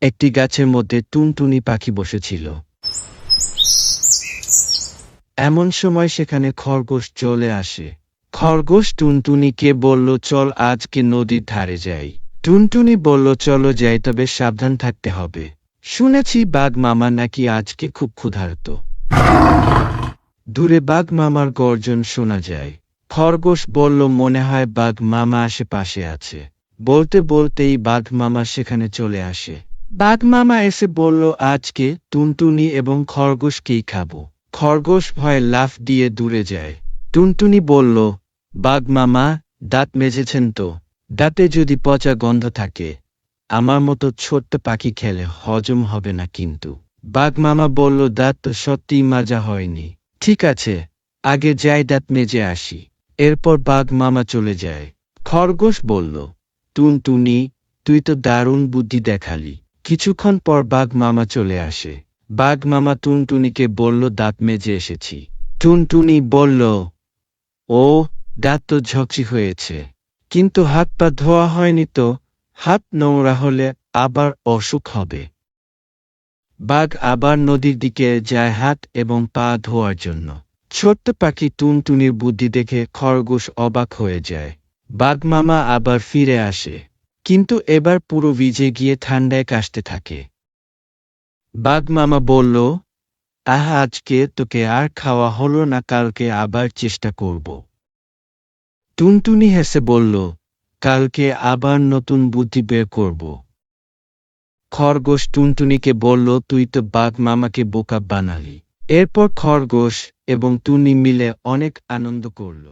একটি গাছের মধ্যে টুনটুনি পাখি বসেছিল। এমন সময় সেখানে খরগোশ চলে আসে। খরগোশ টুনটুনিকে বলল, চল আজকে নদীর ধারে যাই। টুনটুনি বলল, চলো যাই, তবে সাবধান থাকতে হবে। শুনেছি বাঘ মামা নাকি আজকে খুব ক্ষুধার্ত। দূরে বাঘ মামার গর্জন শোনা যায়। খরগোশ বলল, মনে হয় বাঘ মামা আশেপাশে আছে। বলতে বলতেই বাঘ মামা সেখানে চলে আসে। বাঘ মামা এসে বলল, আজকে টুনটুনি এবং খরগোশকেই খাবো। খরগোশ ভয়ে লাফ দিয়ে দূরে যায়। টুনটুনি বলল, বাঘ মামা, দাঁত মেজেছেন তো? দাঁতে যদি পচা গন্ধ থাকে, আমার মতো ছোট্ট পাখি খেলে হজম হবে না কিন্তু। বাঘ মামা বলল, দাঁত তো সত্যিই মাজা হয়নি। ঠিক আছে, আগে যাই দাঁত মেজে আসি। এরপর বাঘ মামা চলে যায়। খরগোশ বলল, টুনটুনি, তুই তো দারুণ বুদ্ধি দেখালি। কিছুক্ষণ পর বাঘ মামা চলে আসে। বাঘ মামা টুনটুনিকে বলল, দাঁত মেজে এসেছি। টুনটুনি বলল, ও, দাঁত তো ঝকঝি হয়েছে, কিন্তু হাত পা ধোয়া হয়নি তো। হাত নোংরা হলে আবার অসুখ হবে। বাঘ আবার নদীর দিকে যায় হাত এবং পা ধোয়ার জন্য। ছোট্ট পাখি টুনটুনির বুদ্ধি দেখে খরগোশ অবাক হয়ে যায়। বাঘ মামা আবার ফিরে আসে, কিন্তু এবার পুরো ভিজে গিয়ে ঠান্ডায় কাশতে থাকে। বাঘ মামা বলল, আজকে তোকে আর খাওয়া হলো না, কালকে আবার চেষ্টা করব। টুনটুনি হেসে বলল, কালকে আবার নতুন বুদ্ধি বের করব। খরগোশ টুনটুনিকে বলল, তুই তো বাঘ মামাকে বোকা বানালি। এরপর খরগোশ এবং টুনি মিলে অনেক আনন্দ করল।